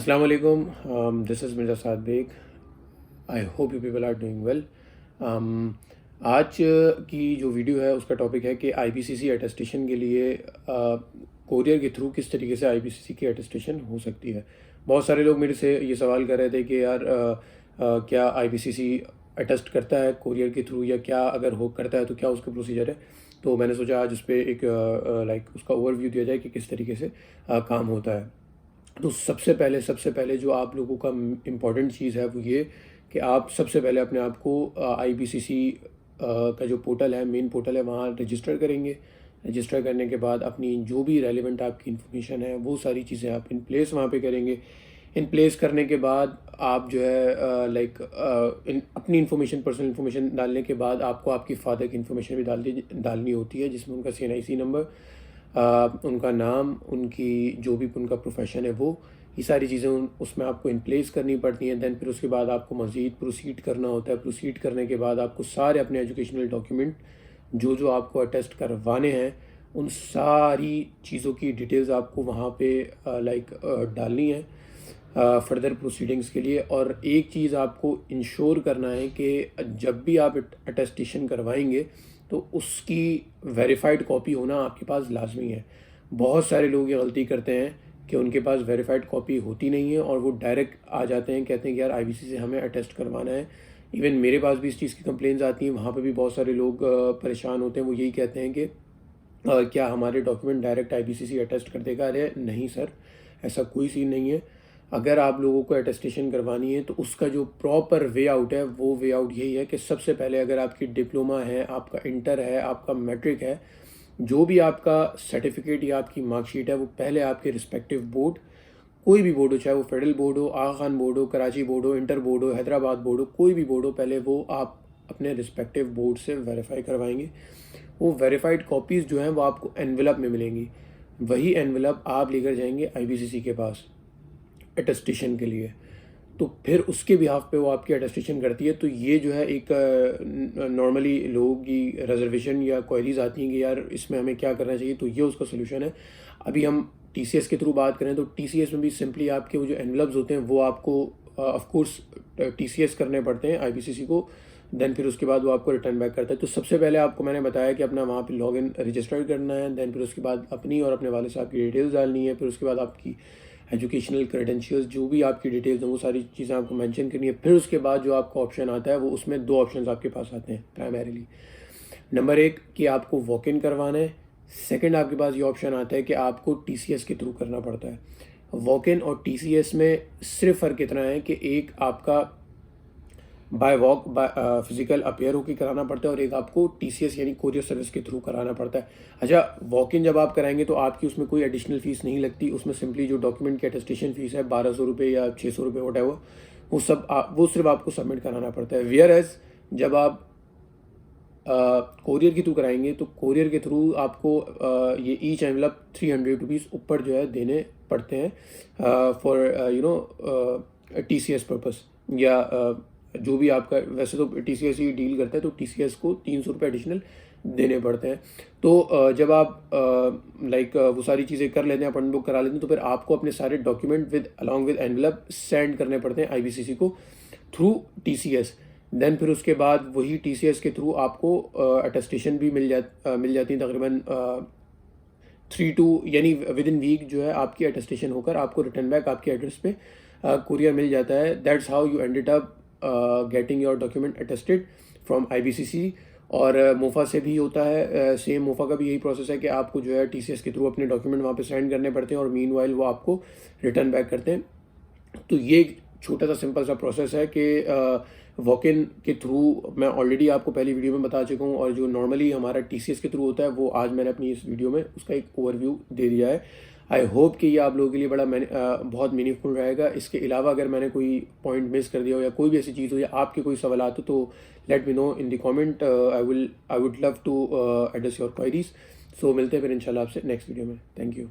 Assalamu alaikum. This is Mirza Saad Beg. I hope you people are doing well. आज की जो video है उसका टॉपिक है कि आईपीसीसी अटेस्टेशन के लिए कोरियर के थ्रू किस तरीके से आईपीसीसी की अटेस्टेशन हो सकती है। बहुत सारे लोग मेरे से ये सवाल कर रहे थे कि यार क्या आईपीसीसी अटेस्ट करता है कोरियर के थ्रू, या क्या अगर हो करता है तो क्या उसका प्रोसीजर है। तो मैंने सोचा आज उस पर एक उसका ओवरव्यू दिया जाए कि किस तरीके से काम होता है। तो सबसे पहले जो आप लोगों का इम्पॉर्टेंट चीज़ है वो ये कि आप सबसे पहले अपने आप को आईपीसीसी का जो पोर्टल है, मेन पोर्टल है, वहाँ रजिस्टर करेंगे। रजिस्टर करने के बाद अपनी जो भी रेलिवेंट आपकी इन्फॉर्मेशन है वो सारी चीज़ें आप इन प्लेस वहाँ पे करेंगे। इन प्लेस करने के बाद आप जो है अपनी इन्फॉर्मेशन, पर्सनल इन्फॉर्मेशन डालने के बाद आपको आपकी फादर की इन्फॉर्मेशन भी डालनी होती है, जिसमें उनका CNIC नंबर, उनका नाम, उनकी जो भी उनका प्रोफेशन है वो, ये सारी चीज़ें उसमें आपको इन प्लेस करनी पड़ती हैं। दैन फिर उसके बाद आपको मज़ीद प्रोसीड करना होता है। प्रोसीड करने के बाद आपको सारे अपने एजुकेशनल डॉक्यूमेंट जो आपको अटेस्ट करवाने हैं उन सारी चीज़ों की डिटेल्स आपको वहाँ पे डालनी है फर्दर प्रोसीडिंग्स के लिए। और एक चीज़ आपको इंश्योर करना है कि जब भी आप अटेस्टेशन करवाएंगे तो उसकी वेरीफाइड कॉपी होना आपके पास लाजमी है। बहुत सारे लोग ये गलती करते हैं कि उनके पास वेरीफाइड कॉपी होती नहीं है और वो डायरेक्ट आ जाते हैं, कहते हैं कि यार आईबीसीसी से हमें अटेस्ट करवाना है। इवन मेरे पास भी इस चीज़ की कंप्लेंट्स आती हैं, वहाँ पे भी बहुत सारे लोग परेशान होते हैं। वो यही कहते हैं कि क्या हमारे डॉक्यूमेंट डायरेक्ट आईबीसीसी अटेस्ट कर देगा। अरे नहीं सर, ऐसा कोई सीन नहीं है। अगर आप लोगों को अटेस्टेशन करवानी है तो उसका जो प्रॉपर वे आउट है वो वे आउट यही है कि सबसे पहले अगर आपकी डिप्लोमा है, आपका इंटर है, आपका मैट्रिक है, जो भी आपका सर्टिफिकेट या आपकी मार्कशीट है वो पहले आपके रिस्पेक्टिव बोर्ड, कोई भी बोर्ड हो, चाहे वो फेडरल बोर्ड हो, आगा खान बोर्ड हो, कराची बोर्ड हो, इंटर बोर्ड हो, हैदराबाद बोर्ड हो, कोई भी बोर्ड हो, पहले वो आप अपने रिस्पेक्टिव बोर्ड से वेरीफाई करवाएंगे। वो वेरीफाइड कॉपीज़ जो हैं वो आपको एनवेलप में मिलेंगी। वही एनवेलप आप लेकर जाएंगे आईबीसीसी के पास अटेस्टेशन के लिए। तो फिर उसके बिहाफ पे वो आपकी अटेस्टेशन करती है। तो ये जो है एक नॉर्मली लोगों की रिजर्वेशन या क्वेरीज आती हैं कि यार इसमें हमें क्या करना चाहिए, तो ये उसका सोल्यूशन है। अभी हम TCS के थ्रू बात करें तो TCS में भी सिंपली आपके वो जो एनवलप्स होते हैं वो आपको ऑफकोर्स TCS करने पड़ते हैं आईपीसीसी को। देन फिर उसके बाद वो आपको रिटर्न बैक करता है। तो सबसे पहले आपको मैंने बताया कि अपना वहाँ पे लॉगिन रजिस्टर करना है। देन फिर उसके बाद अपनी और अपने वाले साहब की डिटेल्स डालनी है। फिर उसके बाद आपकी एजुकेशनल क्रेडेंशियल्स, जो भी आपकी डिटेल्स हैं वो सारी चीज़ें आपको मेंशन करनी है। फिर उसके बाद जो आपका ऑप्शन आता है वो, उसमें 2 ऑप्शंस आपके पास आते हैं प्राइमरीली। नंबर 1 कि आपको वॉक इन करवाना है। सेकंड आपके पास ये ऑप्शन आता है कि आपको TCS के थ्रू करना पड़ता है। वॉक इन और TCS में सिर्फ फ़र्क इतना है कि एक आपका बाय फिजिकल अपेयर होकर कराना पड़ता है और एक आपको TCS यानी कोरियर सर्विस के थ्रू कराना पड़ता है। अच्छा, वॉक इन जब आप कराएंगे तो आपकी उसमें कोई एडिशनल फ़ीस नहीं लगती। उसमें सिंपली जो डॉक्यूमेंट की अटेस्टेशन फ़ीस है 1200 रुपये या 600 रुपये व्हाटएवर, वो सिर्फ आपको सबमिट कराना पड़ता है। वेयर एज जब आप कोरियर के थ्रू कराएंगे तो कोरियर के थ्रू आपको ये ईच एनवलप 300 रुपीज़ ऊपर जो है देने पड़ते हैं फॉर TCS पर्पस, या जो भी आपका, वैसे तो TCS ही डील करता है तो TCS को 300 रुपये एडिशनल देने पड़ते हैं। तो जब आप वो सारी चीज़ें कर लेते हैं, अपॉइंटमेंट बुक करा लेते हैं, तो फिर आपको अपने सारे document along with envelope send करने पड़ते हैं आईबीसीसी को थ्रू TCS। देन फिर उसके बाद वही TCS के थ्रू आपको अटेस्टेशन भी मिल जाती है तकरीबन 3 to यानी विद इन वीक जो है आपकी अटेस्टेशन होकर आपको रिटर्न बैक आपके एड्रेस पे कुरियर मिल जाता है। That's how you ended up getting your document attested from IBCC. और मोफा से भी होता है सेम। मोफा का भी यही प्रोसेस है कि आपको जो है TCS के थ्रू अपने डॉक्यूमेंट वहाँ पे सेंड करने पड़ते हैं और मीनवाइल वो आपको रिटर्न बैक करते हैं। तो ये एक छोटा सा सिंपल सा प्रोसेस है कि वॉक इन के थ्रू मैं ऑलरेडी आपको पहली वीडियो में बता चुका हूँ, और जो नॉर्मली हमारा TCS के थ्रू होता है वो आज मैंने अपनी इस वीडियो में उसका एक ओवरव्यू दे दिया है। आई होप कि ये आप लोगों के लिए बहुत मीनिंगफुल रहेगा। इसके अलावा अगर मैंने कोई पॉइंट मिस कर दिया हो या कोई भी ऐसी चीज़ हो या आपके कोई सवाल हो तो let me know in the comment. I would love to address your queries. So मिलते हैं फिर इंशाल्लाह आपसे नेक्स्ट वीडियो में। Thank you.